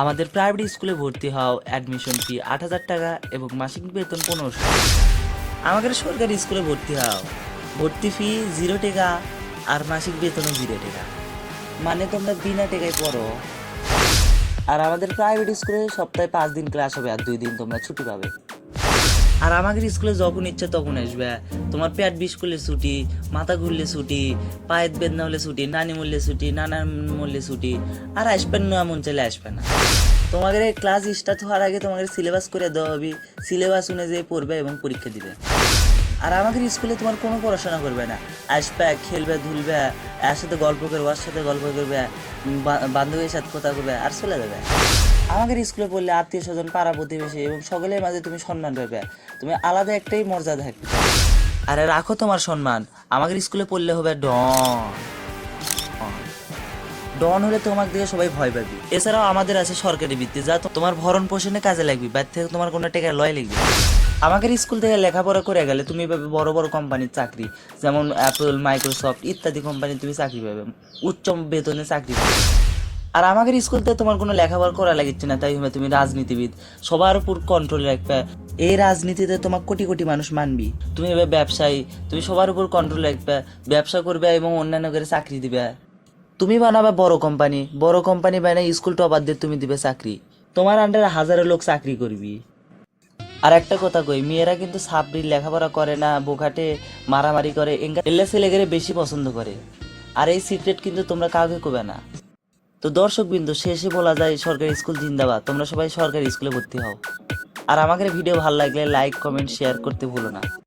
আমাদের প্রাইভেট স্কুলে ভর্তি হও, অ্যাডমিশন ফি 8,000 টাকা এবং মাসিক বেতন 1500। আমাদের সরকারি স্কুলে ভর্তি হও, ভর্তি ফি 0 টাকা আর মাসিক বেতনও 0 টাকা, মানে তোমরা বিনা টাকায় পড়ো। আর আমাদের প্রাইভেট স্কুলে সপ্তাহে 5 দিন ক্লাস হবে আর 2 দিন তোমরা ছুটি পাবে। আর আমাদের স্কুলে যখন ইচ্ছে তখন আসবে, তোমার পেট বিষ করলে ছুটি, মাথা ঘুরলে ছুটি, পায়ের বেদনা হলে ছুটি, নানি মরলে ছুটি, নানার মরলে ছুটি। আর আসবেন না মন চাইলে আসবে না। তোমাদের ক্লাস স্টার্ট হওয়ার আগে তোমাদের সিলেবাস করে দেওয়া হবে, সিলেবাস অনুযায়ী পড়বে এবং পরীক্ষা দিবে। আর আমাদের স্কুলে তোমার কোনো পড়াশোনা করবে না, আসবে খেলবে ধুলবে, এর সাথে গল্প করবে, ওর সাথে গল্প করবে, বান্ধবীর সাথে কথা করবে আর চলে যাবে। আমাদের স্কুলে পড়লে আত্মীয় স্বজন, পাড়া প্রতিবেশী এবং সকলের মাঝে তুমি সম্মান পাবে, তুমি আলাদা একটাই মর্যাদা থাকবে। আরে রাখো তোমার সম্মান, আমাদের স্কুলে পড়লে হবে ডন। ডন হলে তোমাকে দিয়ে সবাই ভয় পাবি। এছাড়াও আমাদের আছে সরকারি বৃত্তি, যা তোমার ভরণ পোষণে কাজে লাগবে, বাড়ি থেকে তোমার কোনো টাকা লয় লাগবে। আমাদের স্কুল থেকে লেখাপড়া করে গেলে তুমি পাবে বড় বড় কোম্পানির চাকরি, যেমন অ্যাপল, মাইক্রোসফট ইত্যাদি কোম্পানি তুমি চাকরি পাবে, উচ্চ বেতনে চাকরি পাবে। আর আমাদের স্কুল থেকে তোমার কোনো লেখাপড়া করা লাগিচ্ছে না, তাই তুমি রাজনীতিবিদ, সবার উপর কন্ট্রোল রাখবে। এই রাজনীতিতে তোমার কোটি কোটি মানুষ মানবি। তুমি এবার ব্যবসায়ী, তুমি সবার উপর কন্ট্রোল রাখবে, ব্যবসা করবে এবং অন্যান্য করে চাকরি দিবে। তুমি বানাবে বড় কোম্পানি, বড় কোম্পানি বানাই স্কুল টপারদের তুমি দিবে চাকরি, তোমার আন্ডারে হাজারো লোক চাকরি করবি। আর একটা কথা কই, মেয়েরা কিন্তু সাবরি লেখাপড়া করে না, বোকাটে মারামারি করে, এল্লা ছেলেগেরে বেশি পছন্দ করে। আর এই সিক্রেট কিন্তু তোমরা কাউকে কবে না। তো দর্শক বিন্দু, শেষে বলা যায় সরকারি স্কুল জিন্দাবাদ, তোমরা সবাই সরকারি স্কুলে ভর্তি হও। আর আমাদের ভিডিও ভালো লাগলে লাইক, কমেন্ট, শেয়ার করতে ভুলো না।